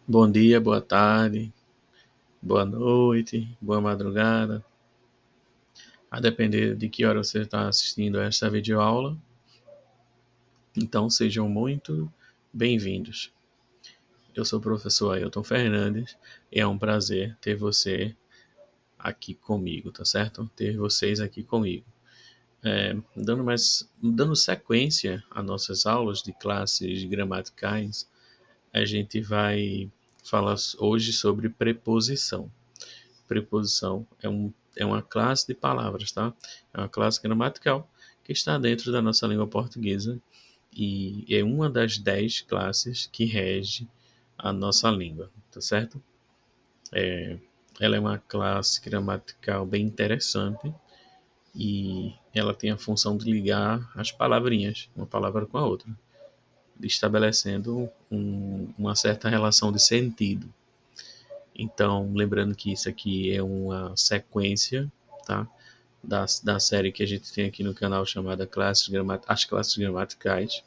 Bom dia, boa tarde, boa noite, boa madrugada. A depender de que hora você está assistindo a esta videoaula, então sejam muito bem-vindos. Eu sou o professor Ailton Fernandes e é um prazer ter você aqui comigo, tá certo? Ter vocês aqui comigo. Dando sequência às nossas aulas de classes gramaticais, a gente vai falar hoje sobre preposição. Preposição é uma classe de palavras, tá? É uma classe gramatical que está dentro da nossa língua portuguesa e é uma das 10 classes que rege a nossa língua, tá certo? Ela é uma classe gramatical bem interessante e ela tem a função de ligar as palavrinhas, uma palavra com a outra, estabelecendo uma certa relação de sentido. Então, lembrando que isso aqui é uma sequência, tá? Da série que a gente tem aqui no canal chamada As Classes Gramaticais,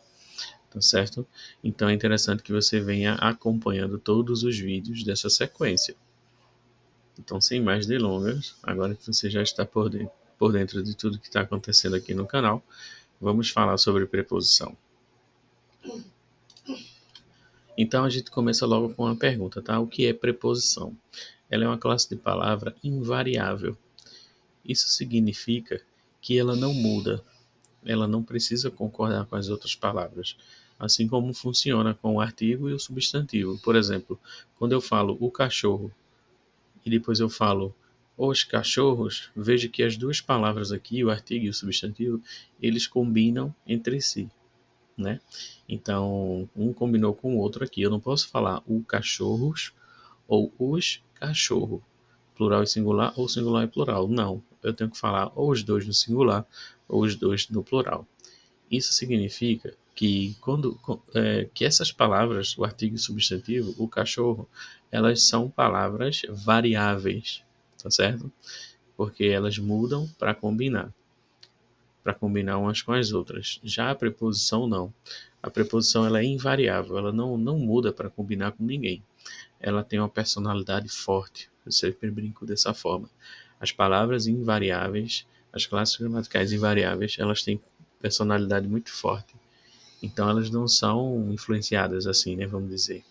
tá certo? Então é interessante que você venha acompanhando todos os vídeos dessa sequência. Então, sem mais delongas, agora que você já está por dentro de tudo que está acontecendo aqui no canal, vamos falar sobre preposição. Então a gente começa logo com uma pergunta, tá? O que é preposição? Ela é uma classe de palavra invariável. Isso significa que ela não muda, ela não precisa concordar com as outras palavras, assim como funciona com o artigo e o substantivo. Por exemplo, quando eu falo o cachorro e depois eu falo os cachorros, veja que as duas palavras aqui, o artigo e o substantivo, eles combinam entre si, né? Então, um combinou com o outro aqui. Eu não posso falar o cachorros ou os cachorro, plural e singular ou singular e plural. Não, eu tenho que falar ou os dois no singular ou os dois no plural. Isso significa que que essas palavras, o artigo e o substantivo, o cachorro, elas são palavras variáveis, tá certo? Porque elas mudam para combinar umas com as outras. Já a preposição não. A preposição ela é invariável, ela não muda para combinar com ninguém. Ela tem uma personalidade forte. Eu sempre brinco dessa forma. As palavras invariáveis, as classes gramaticais invariáveis, elas têm personalidade muito forte. Então elas não são influenciadas assim, né, vamos dizer.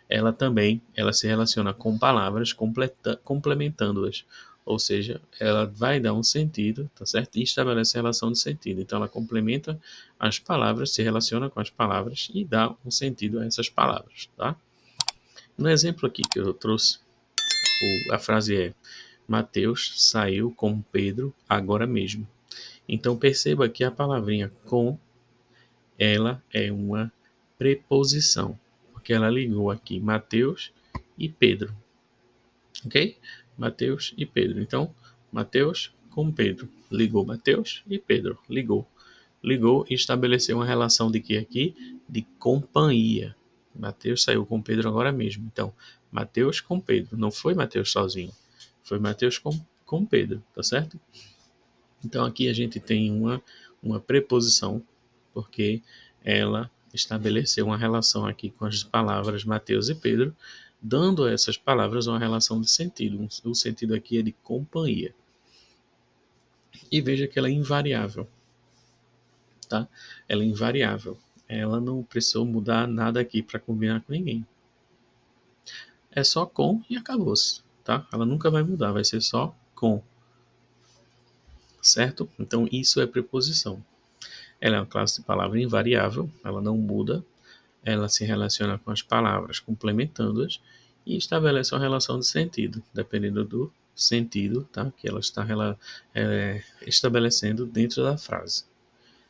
Ela se relaciona com palavras complementando-as. Ou seja, ela vai dar um sentido, tá certo? E estabelece relação de sentido. Então ela complementa as palavras, se relaciona com as palavras e dá um sentido a essas palavras, tá? No exemplo aqui que eu trouxe, a frase é: Mateus saiu com Pedro agora mesmo. Então perceba que a palavrinha com, ela é uma preposição, porque ela ligou aqui Mateus e Pedro, ok? Mateus e Pedro. Então, Mateus com Pedro. Ligou Mateus e Pedro. Ligou e estabeleceu uma relação de que aqui? De companhia. Mateus saiu com Pedro agora mesmo. Então, Mateus com Pedro. Não foi Mateus sozinho. Foi Mateus com Pedro, tá certo? Então, aqui a gente tem uma preposição, porque ela estabeleceu uma relação aqui com as palavras Mateus e Pedro, dando a essas palavras uma relação de sentido. O sentido aqui é de companhia. E veja que ela é invariável, tá? Ela é invariável. Ela não precisou mudar nada aqui para combinar com ninguém. É só com e acabou-se, tá? Ela nunca vai mudar, vai ser só com, certo? Então isso é preposição. Ela é uma classe de palavra invariável, ela não muda, ela se relaciona com as palavras, complementando-as e estabelece uma relação de sentido, dependendo do sentido, tá? Que ela está estabelecendo dentro da frase.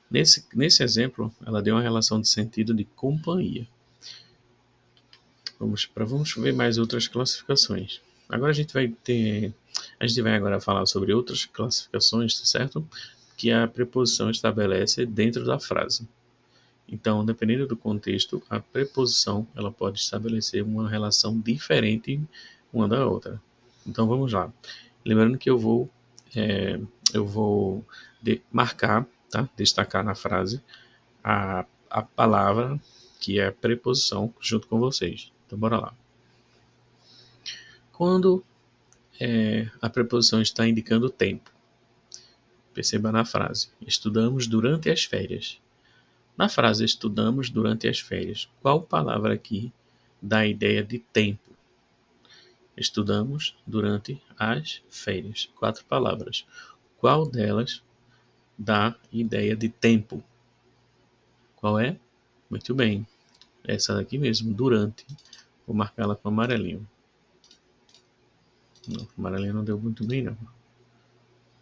Nesse exemplo, ela deu uma relação de sentido de companhia. Vamos ver mais outras classificações. Agora a gente vai agora falar sobre outras classificações, tá certo? Que a preposição estabelece dentro da frase. Então, dependendo do contexto, a preposição ela pode estabelecer uma relação diferente uma da outra. Então, vamos lá. Lembrando que é, eu vou marcar, tá? Destacar na frase a palavra que é a preposição junto com vocês. Então, bora lá. Quando a preposição está indicando o tempo, perceba na frase: estudamos durante as férias. Na frase estudamos durante as férias, qual palavra aqui dá a ideia de tempo? Estudamos durante as férias. 4 palavras. Qual delas dá ideia de tempo? Qual é? Muito bem. Essa daqui mesmo, durante. Vou marcá-la com amarelinho. Não, amarelinho não deu muito bem, não.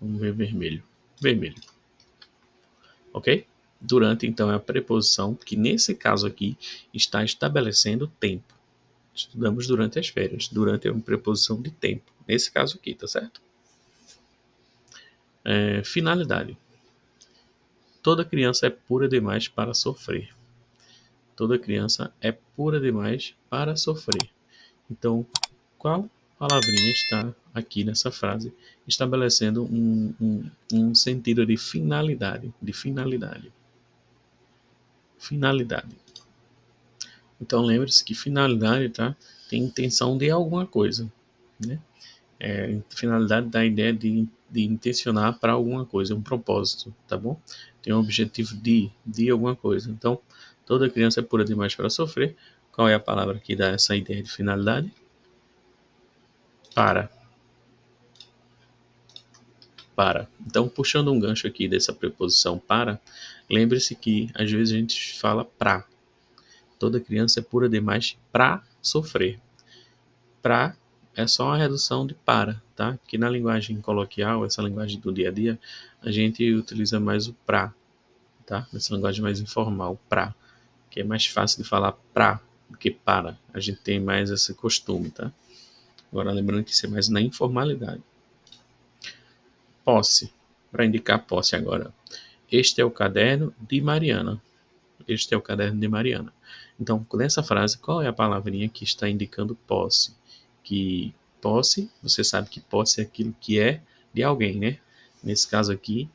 Vamos ver vermelho. Vermelho. Ok? Durante, então, é a preposição que, nesse caso aqui, está estabelecendo tempo. Estudamos durante as férias. Durante é uma preposição de tempo. Nesse caso aqui, tá certo? Finalidade. Toda criança é pura demais para sofrer. Toda criança é pura demais para sofrer. Então, qual palavrinha está aqui nessa frase estabelecendo um sentido de finalidade? De finalidade. Finalidade. Então, lembre-se que finalidade, tá, tem intenção de alguma coisa, né? Finalidade dá a ideia de intencionar para alguma coisa, um propósito, tá bom? Tem um objetivo de alguma coisa. Então, toda criança é pura demais para sofrer. Qual é a palavra que dá essa ideia de finalidade? Para. Para. Então, puxando um gancho aqui dessa preposição para, lembre-se que às vezes a gente fala pra. Toda criança é pura demais para sofrer. Pra é só uma redução de para, tá? Que na linguagem coloquial, essa linguagem do dia a dia, a gente utiliza mais o pra, tá? Nessa linguagem mais informal, pra, que é mais fácil de falar pra do que para. A gente tem mais esse costume, tá? Agora lembrando que isso é mais na informalidade. Posse, para indicar posse agora. Este é o caderno de Mariana. Este é o caderno de Mariana. Então, nessa frase, qual é a palavrinha que está indicando posse? Que posse, você sabe que posse é aquilo que é de alguém, né? Nesse caso aqui,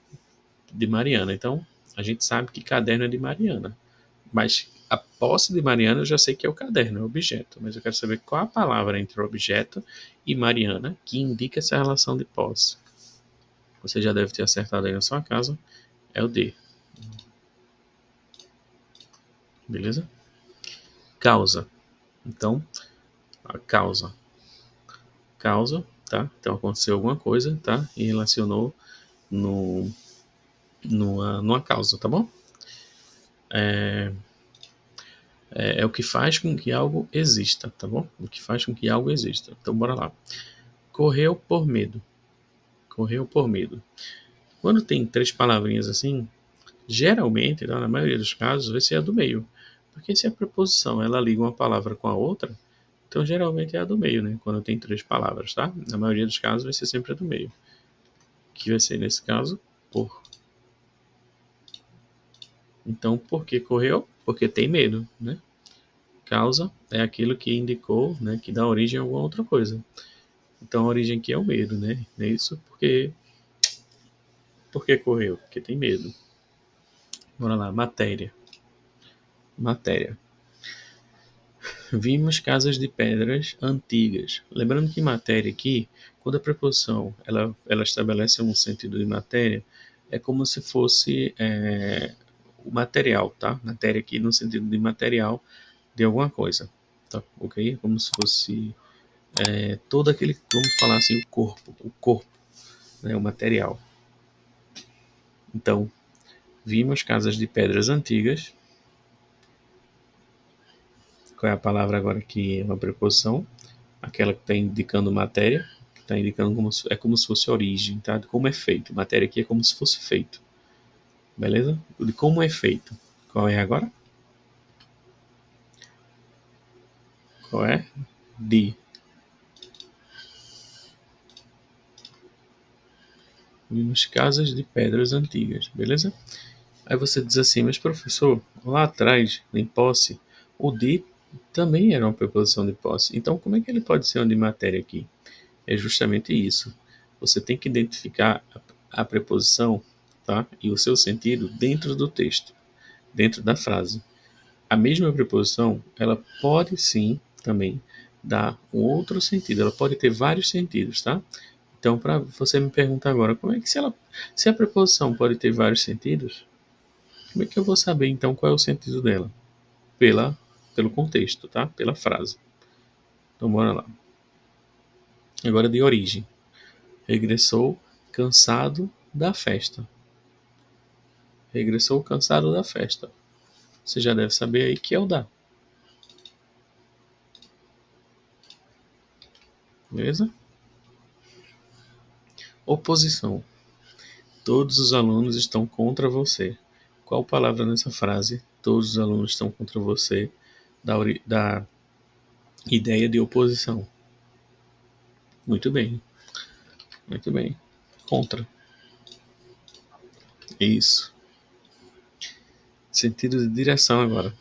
de Mariana. Então, a gente sabe que caderno é de Mariana. Mas a posse de Mariana eu já sei que é o caderno, é o objeto. Mas eu quero saber qual a palavra entre o objeto e Mariana que indica essa relação de posse. Você já deve ter acertado aí na sua casa. É o D. Beleza? Causa. Então, a causa. Causa, tá? Então aconteceu alguma coisa, tá? E relacionou no, numa causa, tá bom? É o que faz com que algo exista, tá bom? O que faz com que algo exista. Então bora lá. Correu por medo. Correu por medo. Quando tem 3 palavrinhas assim, geralmente, tá? Na maioria dos casos, vai ser a do meio. Porque se a preposição ela liga uma palavra com a outra, então geralmente é a do meio, né? Quando tem 3 palavras, tá? Na maioria dos casos vai ser sempre a do meio. Que vai ser, nesse caso, por. Então, por que correu? Porque tem medo, né? Causa é aquilo que indicou, né, que dá origem a alguma outra coisa. Então, a origem aqui é o medo, né? É isso porque correu? Porque tem medo. Bora lá, matéria. Matéria. Vimos casas de pedras antigas. Lembrando que matéria aqui, quando a preposição ela estabelece um sentido de matéria, é como se fosse o material, tá? Matéria aqui no sentido de material de alguma coisa, tá? Ok? É como se fosse todo aquele, vamos falar assim, o corpo, né? O material. Então, vimos casas de pedras antigas. Qual é a palavra agora que é uma preposição? Aquela que está indicando matéria, que está indicando como se fosse origem, tá? De como é feito. Matéria aqui é como se fosse feito, beleza? De como é feito. Qual é agora? Qual é? De. Vimos casas de pedras antigas, beleza? Aí você diz assim, mas professor, lá atrás, em posse, o de também era uma preposição de posse. Então, como é que ele pode ser um de matéria aqui? É justamente isso. Você tem que identificar a preposição, tá? E o seu sentido dentro do texto, dentro da frase. A mesma preposição, ela pode sim também dar um outro sentido. Ela pode ter vários sentidos, tá? Então, para você me perguntar agora, como é que se a preposição pode ter vários sentidos, como é que eu vou saber então qual é o sentido dela? Pelo contexto, tá? Pela frase. Então, bora lá. Agora de origem. Regressou cansado da festa. Regressou cansado da festa. Você já deve saber aí que é o da. Beleza? Oposição. Todos os alunos estão contra você. Qual palavra nessa frase? Todos os alunos estão contra você. Da ideia de oposição. Muito bem. Muito bem. Contra. Isso. Sentido de direção agora.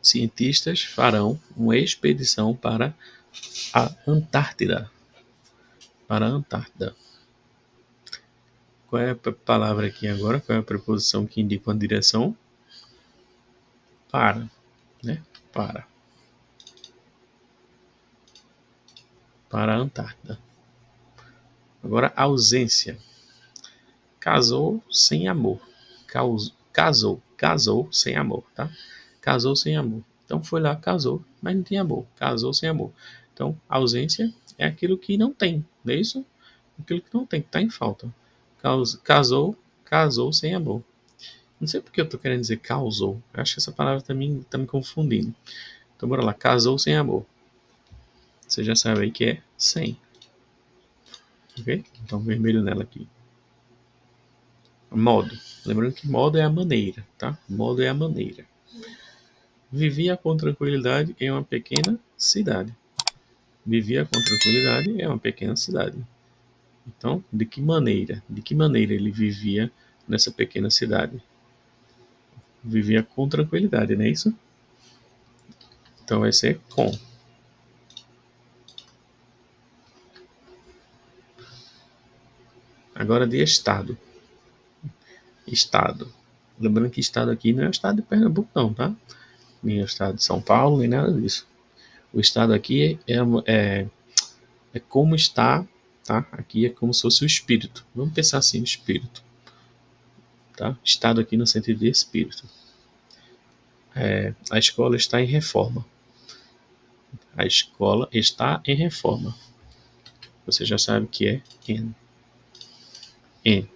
Cientistas farão uma expedição para a Antártida. Para a Antártida. Qual é a palavra aqui agora? Qual é a preposição que indica uma direção? Para, né? Para. Para a Antártida. Agora, ausência. Casou sem amor. Casou sem amor, tá? Casou sem amor. Então foi lá, casou, mas não tinha amor. Casou sem amor. Então, ausência é aquilo que não tem, não é isso? Aquilo que não tem, que está em falta. Casou sem amor. Não sei porque eu tô querendo dizer causou. Eu acho que essa palavra também tá me confundindo. Então bora lá. Casou sem amor. Você já sabe aí que é sem. Ok? Então vermelho nela aqui. Modo. Lembrando que modo é a maneira, tá? Modo é a maneira. Vivia com tranquilidade em uma pequena cidade. Vivia com tranquilidade em uma pequena cidade. Então, de que maneira? De que maneira ele vivia nessa pequena cidade? Vivia com tranquilidade, não é isso? Então vai ser com. Agora de estado. Estado. Lembrando que estado aqui não é o estado de Pernambuco, não, tá? Nem o estado de São Paulo, nem nada disso. O estado aqui é como está, tá? Aqui é como se fosse o espírito. Vamos pensar assim, o espírito, tá? Estado aqui no sentido de espírito. A escola está em reforma. A escola está em reforma. Você já sabe que é em. Em.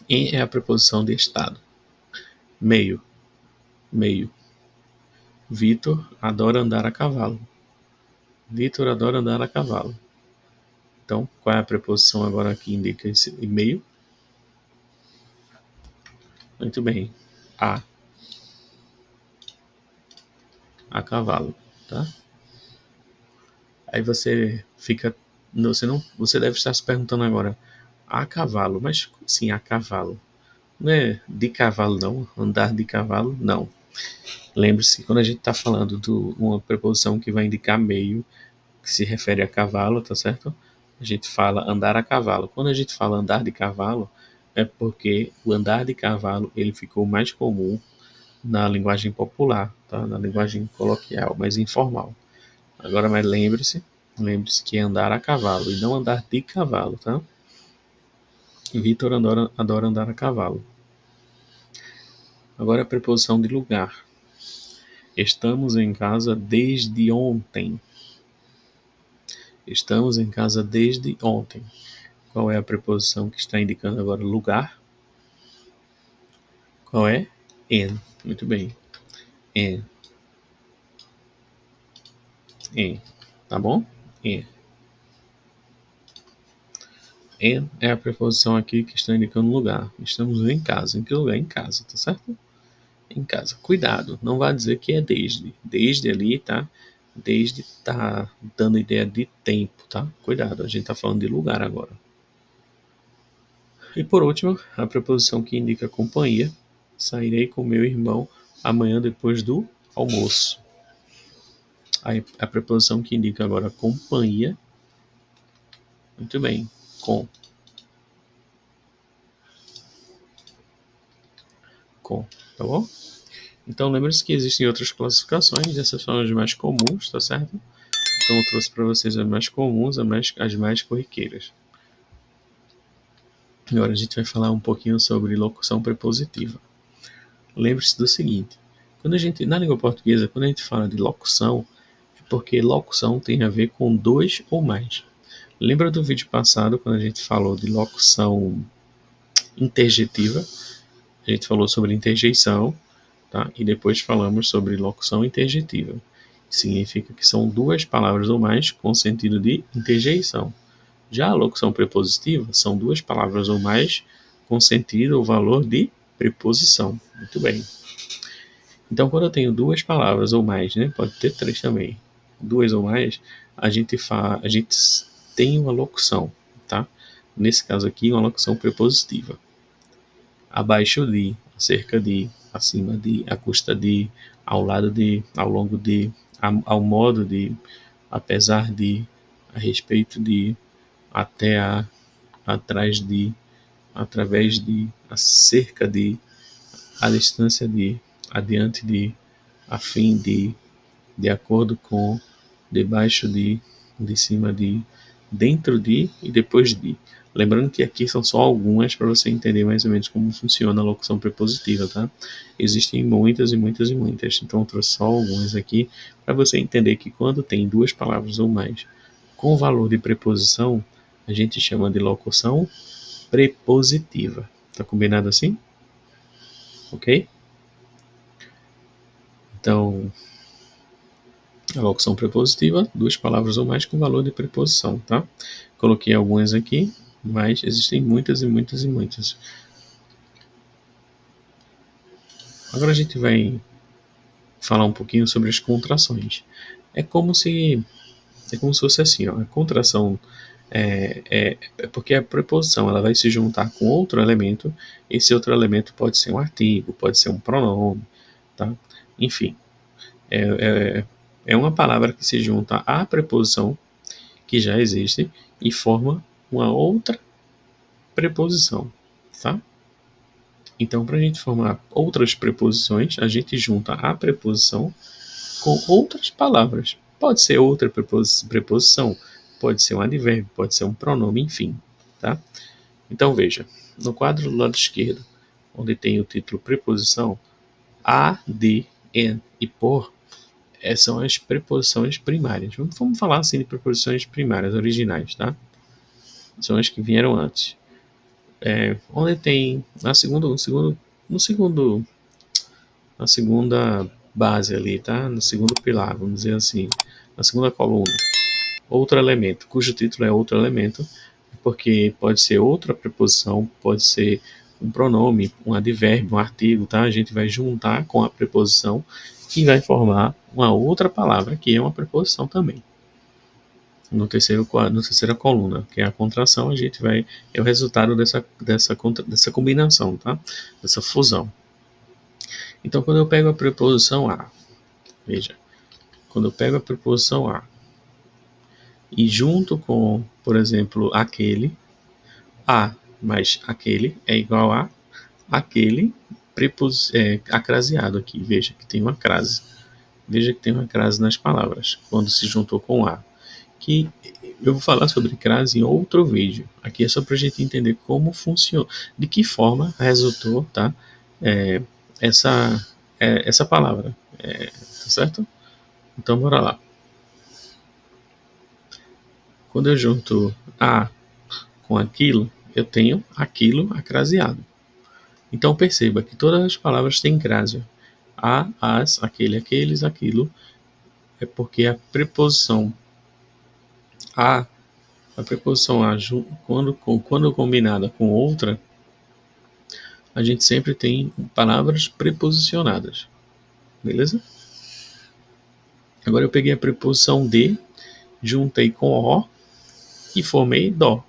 Em é a preposição de estado. Meio. Meio. Vitor adora andar a cavalo. Vitor adora andar a cavalo. Então, qual é a preposição agora que indica esse meio? Muito bem. A. A cavalo, tá? Aí você fica, você deve estar se perguntando agora, a cavalo, mas sim, a cavalo. Não é de cavalo não, andar de cavalo não. Lembre-se, quando a gente está falando de uma preposição que vai indicar meio, que se refere a cavalo, tá certo? A gente fala andar a cavalo. Quando a gente fala andar de cavalo, é porque o andar de cavalo ele ficou mais comum na linguagem popular, tá? Na linguagem coloquial, mais informal. Agora, mas lembre-se que é andar a cavalo e não andar de cavalo, tá? Vitor adora andar a cavalo. Agora a preposição de lugar. Estamos em casa desde ontem. Estamos em casa desde ontem. Qual é a preposição que está indicando agora lugar? Qual é? In. Muito bem. In. In. Tá bom? In. In é a preposição aqui que está indicando lugar. Estamos em casa. Em que lugar? Em casa, tá certo? Em casa. Cuidado, não vá dizer que é desde. Desde ali, tá? Desde tá dando ideia de tempo, tá? Cuidado, a gente tá falando de lugar agora. E por último, a preposição que indica companhia. Sairei com meu irmão amanhã depois do almoço. Aí a preposição que indica agora companhia. Muito bem, com. Com, tá bom? Então lembre-se que existem outras classificações, essas são as mais comuns, tá certo? Então eu trouxe para vocês as mais comuns, as mais corriqueiras. Agora a gente vai falar um pouquinho sobre locução prepositiva. Lembre-se do seguinte, na língua portuguesa, quando a gente fala de locução, é porque locução tem a ver com dois ou mais. Lembra do vídeo passado, quando a gente falou de locução interjetiva? A gente falou sobre interjeição, tá? E depois falamos sobre locução interjetiva. Significa que são duas palavras ou mais com sentido de interjeição. Já a locução prepositiva são duas palavras ou mais com sentido ou valor de preposição. Muito bem. Então, quando eu tenho duas palavras ou mais, né, pode ter três também, duas ou mais, a gente tem uma locução, tá? Nesse caso aqui, uma locução prepositiva. Abaixo de, cerca de, acima de, à custa de, ao lado de, ao longo de, ao modo de, apesar de, a respeito de, até a, atrás de, através de, acerca de, à distância de, adiante a fim de acordo com, debaixo de cima de, dentro de e depois de. Lembrando que aqui são só algumas para você entender mais ou menos como funciona a locução prepositiva, tá? Existem muitas e muitas e muitas, então eu trouxe só algumas aqui para você entender que quando tem duas palavras ou mais com valor de preposição, a gente chama de locução prepositiva. Tá combinado assim? Ok? Então, a locução prepositiva, duas palavras ou mais com valor de preposição, tá? Coloquei algumas aqui, mas existem muitas e muitas e muitas. Agora a gente vai falar um pouquinho sobre as contrações. É como se é como se fosse assim, ó, a contração é porque a preposição ela vai se juntar com outro elemento. Esse outro elemento pode ser um artigo, pode ser um pronome, tá? Enfim, é, é uma palavra que se junta à preposição que já existe e forma uma outra preposição, tá? Então, para a gente formar outras preposições, a gente junta a preposição com outras palavras. Pode ser outra preposição, pode ser um advérbio, pode ser um pronome, enfim, tá? Então, veja, no quadro do lado esquerdo, onde tem o título preposição, a, de, en e por, são as preposições primárias. Vamos falar assim de preposições primárias, originais, tá? São as que vieram antes. Onde tem no segundo, na segunda base ali, tá? No segundo pilar, vamos dizer assim, na segunda coluna, outro elemento, cujo título é outro elemento, porque pode ser outra preposição, pode ser um pronome, um advérbio, um artigo, tá? A gente vai juntar com a preposição e vai formar uma outra palavra que é uma preposição também. Na terceira coluna, que é a contração, a gente vai é o resultado dessa combinação, tá? Dessa fusão. Então, quando eu pego a preposição a, veja, quando eu pego a preposição a e junto com, por exemplo, aquele, a mais aquele é igual a aquele acraseado aqui. Veja que tem uma crase. Veja que tem uma crase nas palavras quando se juntou com a. Que eu vou falar sobre crase em outro vídeo. Aqui é só para a gente entender como funciona, de que forma resultou, tá? É, essa palavra, tá certo? Então bora lá. Quando eu junto a com aquilo, eu tenho aquilo acraseado. Então perceba que todas as palavras têm crase. A, as, aquele, aqueles, aquilo, é porque a, a preposição a, quando combinada com outra, a gente sempre tem palavras preposicionadas. Beleza? Agora eu peguei a preposição de, juntei com o e formei dó.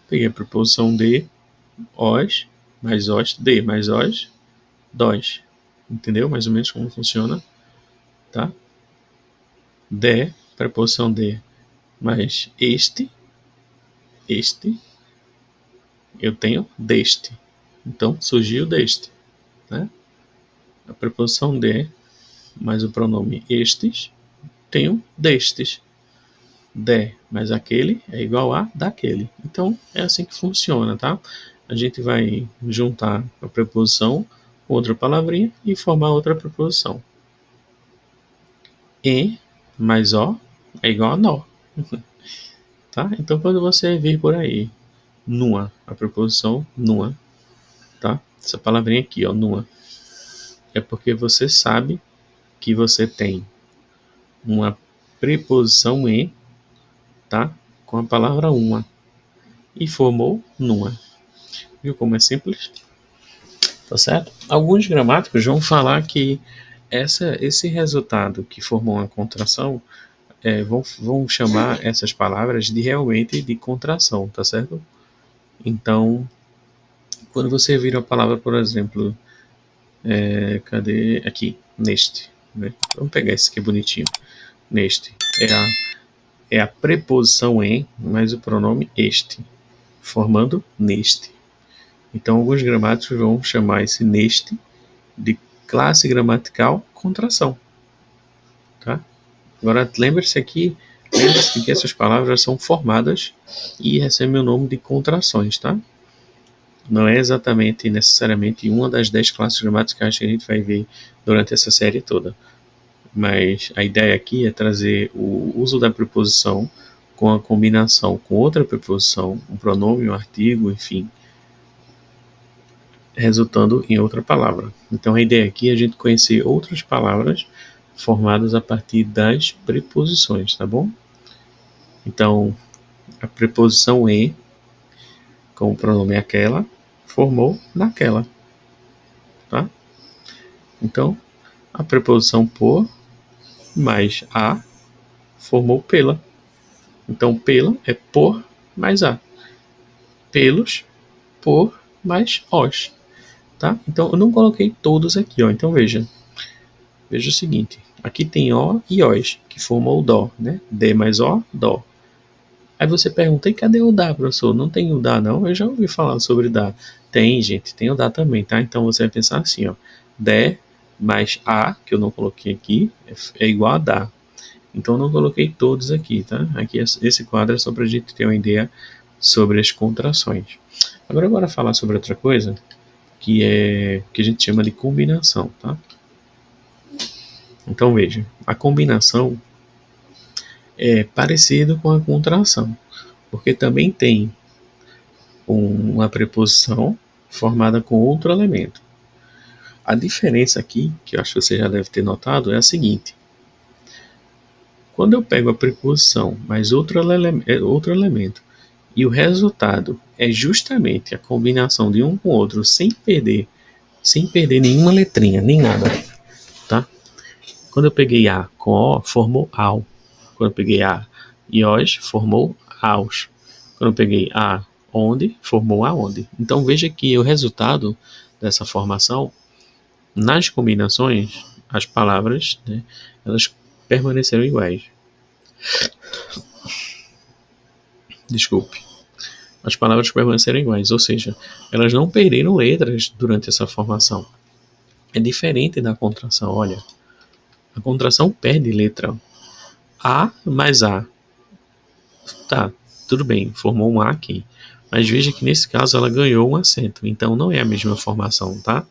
Peguei a preposição de, os, mais os, de, mais os, dós. Entendeu mais ou menos como funciona? Tá? De, preposição de, mais este, eu tenho deste. Então, surgiu deste, né? A preposição de mais o pronome estes, tenho destes. De mais aquele é igual a daquele. Então, é assim que funciona, tá? A gente vai juntar a preposição com outra palavrinha e formar outra preposição. E mais o é igual a nó, tá? Então, quando você vir por aí, nua, a preposição nua, tá? Essa palavrinha aqui, ó, nua, é porque você sabe que você tem uma preposição em, tá? Com a palavra uma e formou nua. Viu como é simples? Tá certo? Alguns gramáticos vão falar que esse resultado que formou uma contração vão chamar essas palavras de realmente de contração, tá certo? Então, quando você vira a palavra, por exemplo, cadê? Aqui, neste. Né? Vamos pegar esse aqui bonitinho. Neste. É a preposição em mais o pronome este, formando neste. Então, alguns gramáticos vão chamar esse neste de classe gramatical contração. Tá? Agora, lembre-se que essas palavras são formadas e recebem o nome de contrações, tá? Não é exatamente, necessariamente, uma das 10 classes gramaticais que a gente vai ver durante essa série toda. Mas a ideia aqui é trazer o uso da preposição com a combinação com outra preposição, um pronome, um artigo, enfim, resultando em outra palavra. Então a ideia aqui é a gente conhecer outras palavras formadas a partir das preposições, tá bom? Então, a preposição em, com o pronome aquela, formou naquela, tá? Então, a preposição por mais a formou pela. Então, pela é por mais a. Pelos, por mais os, tá? Então, eu não coloquei todos aqui, ó. Então, veja o seguinte. Aqui tem o e os, que formam o dó, né? D mais o, dó. Aí você pergunta, e cadê o dá, professor? Não tem o dá, não? Eu já ouvi falar sobre dá. Tem, gente, tem o dá também, tá? Então você vai pensar assim, ó. Dé mais a, que eu não coloquei aqui, é igual a dá. Então eu não coloquei todos aqui, tá? Aqui esse quadro é só pra gente ter uma ideia sobre as contrações. Agora bora falar sobre outra coisa, que a gente chama de combinação, tá? Então veja, a combinação é parecido com a contração, porque também tem uma preposição formada com outro elemento. A diferença aqui, que eu acho que você já deve ter notado, é a seguinte. Quando eu pego a preposição mais outro elemento e o resultado é justamente a combinação de um com o outro sem perder nenhuma letrinha, nem nada, tá? Quando eu peguei a com o, formou ao. Quando eu peguei a e os, formou aos. Quando eu peguei a onde, formou aonde. Então veja que o resultado dessa formação, nas combinações, as palavras, né, elas permaneceram iguais. Desculpe. As palavras permaneceram iguais, ou seja, elas não perderam letras durante essa formação. É diferente da contração, olha. A contração perde letra. A mais A. Tá, tudo bem, formou um A aqui. Mas veja que nesse caso ela ganhou um acento, então não é a mesma formação, tá?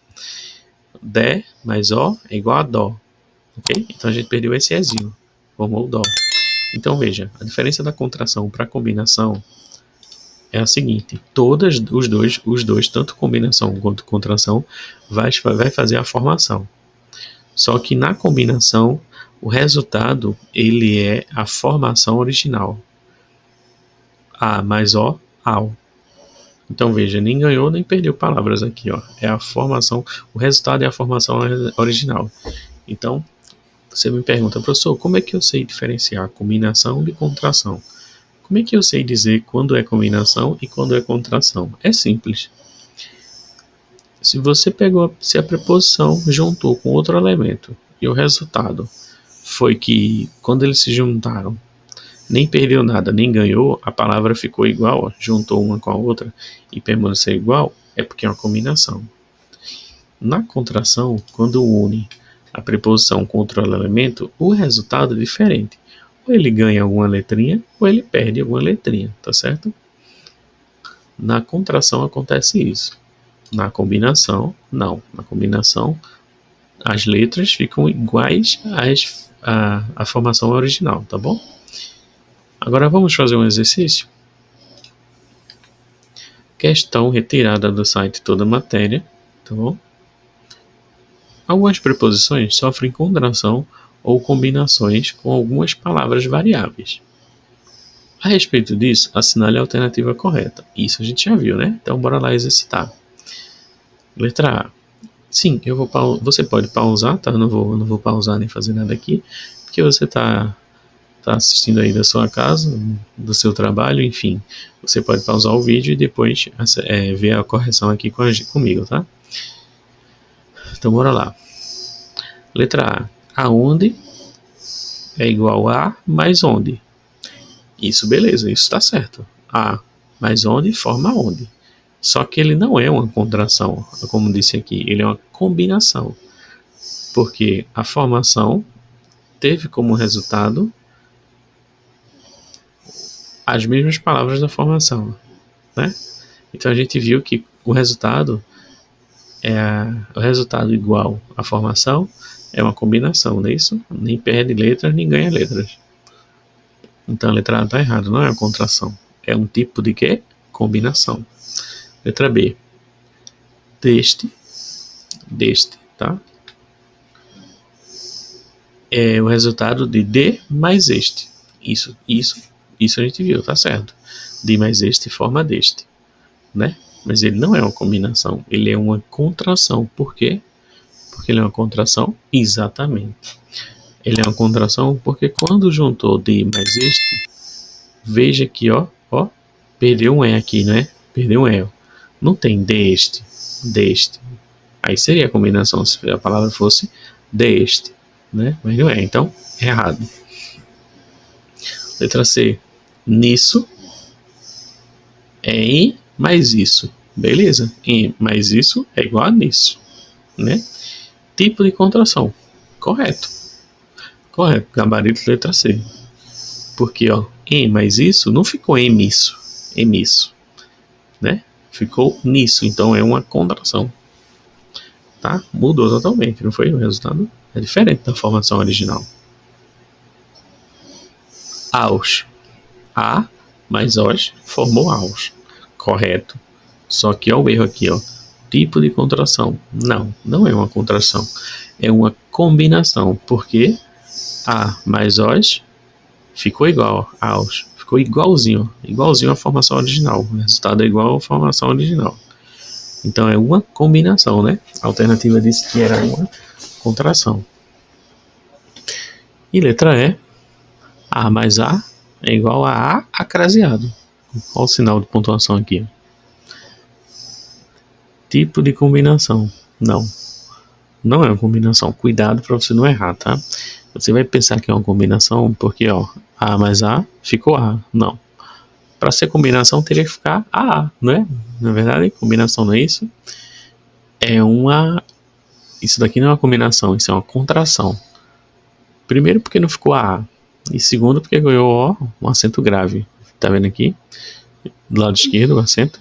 Dé mais O é igual a Dó, ok? Então a gente perdeu esse Ezinho, formou o Dó. Então veja, a diferença da contração para a combinação é a seguinte: os dois, tanto combinação quanto contração, vai fazer a formação. Só que na combinação, o resultado ele é a formação original. A mais O, ao. Então veja, nem ganhou nem perdeu palavras aqui, ó. É a formação, o resultado é a formação original. Então, você me pergunta, professor, como é que eu sei diferenciar combinação de contração? Como é que eu sei dizer quando é combinação e quando é contração? É simples. Se a preposição juntou com outro elemento e o resultado foi que quando eles se juntaram, nem perdeu nada, nem ganhou, a palavra ficou igual, ó, juntou uma com a outra e permaneceu igual, é porque é uma combinação. Na contração, quando une a preposição com outro elemento, o resultado é diferente. Ou ele ganha alguma letrinha, ou ele perde alguma letrinha, tá certo? Na contração acontece isso. Na combinação, não. Na combinação, as letras ficam iguais à formação original, tá bom? Agora vamos fazer um exercício. Questão retirada do site Toda Matéria, tá bom? Algumas preposições sofrem contração ou combinações com algumas palavras variáveis. A respeito disso, assinale a alternativa correta. Isso a gente já viu, né? Então bora lá exercitar. Letra A. Sim, você pode pausar, tá? Eu não vou pausar nem fazer nada aqui, porque você tá assistindo aí da sua casa, do seu trabalho, enfim. Você pode pausar o vídeo e depois ver a correção aqui comigo, tá? Então bora lá. Letra A. Aonde é igual a mais onde. Isso, beleza, isso está certo. A mais onde forma onde. Só que ele não é uma contração, como disse aqui, ele é uma combinação. Porque a formação teve como resultado as mesmas palavras da formação, né? Então a gente viu que o resultado o resultado igual à formação é uma combinação, não é isso? Nem perde letras, nem ganha letras. Então a letra A está errada, não é uma contração. É um tipo de quê? Combinação. Letra B. Deste, tá? É o resultado de mais este. Isso a gente viu, tá certo. De mais este forma deste, né? Mas ele não é uma combinação, ele é uma contração. Por quê? Porque ele é uma contração? Exatamente. Ele é uma contração porque quando juntou de mais este, veja que, ó, perdeu um E aqui, né? Perdeu um E. Não tem deste. Aí seria a combinação se a palavra fosse deste, né? Mas não é, então, errado. Letra C. Nisso é em mais isso. Beleza? Em mais isso é igual a nisso, né? Tipo de contração. Correto. Gabarito letra C. Porque, ó, em mais isso não ficou emisso, né? Ficou nisso, então é uma contração. Tá? Mudou totalmente, não foi? O resultado é diferente da formação original. Aos. A mais os formou aos. Correto. Só que ó o erro aqui, ó. Tipo de contração. Não é uma contração. É uma combinação. Porque A mais os ficou igual aos. Ficou igualzinho. Igualzinho à formação original. O resultado é igual à formação original. Então é uma combinação, né? A alternativa disse que era uma contração. E letra E. A mais A é igual a A acraseado. Olha o sinal de pontuação aqui. Tipo de combinação. Não é uma combinação. Cuidado para você não errar, tá? Você vai pensar que é uma combinação porque, ó, A mais A ficou A. Não. Para ser combinação teria que ficar A, né? Na verdade, combinação não é isso. Isso daqui não é uma combinação, isso é uma contração. Primeiro porque não ficou A. E segundo porque ganhou ó, um acento grave. Tá vendo aqui? Do lado esquerdo o acento.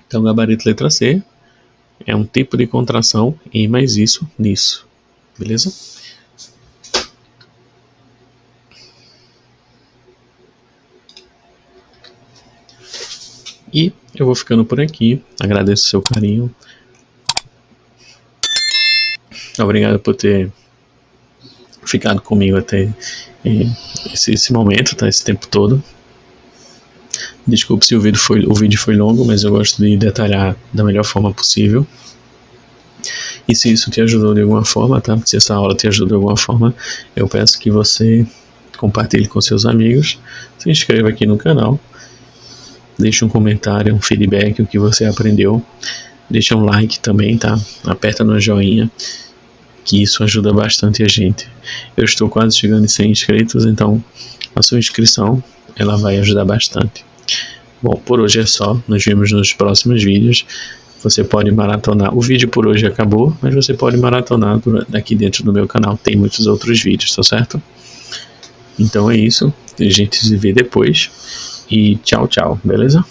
Então, gabarito letra C é um tipo de contração em mais isso, nisso. Beleza? E eu vou ficando por aqui. Agradeço o seu carinho. Obrigado por ter ficado comigo até esse momento, tá? Esse tempo todo. Desculpe se o vídeo foi longo, mas eu gosto de detalhar da melhor forma possível. E se isso te ajudou de alguma forma, tá? Se essa aula te ajudou de alguma forma, eu peço que você compartilhe com seus amigos, se inscreva aqui no canal, deixe um comentário, um feedback, o que você aprendeu, deixa um like também, tá? Aperta no joinha, que isso ajuda bastante a gente. Eu estou quase chegando em 100 inscritos, então a sua inscrição, ela vai ajudar bastante. Bom, por hoje é só, nos vemos nos próximos vídeos. Você pode maratonar. O vídeo por hoje acabou, mas você pode maratonar aqui dentro do meu canal. Tem muitos outros vídeos, tá certo? Então é isso. A gente se vê depois. E tchau, tchau, beleza?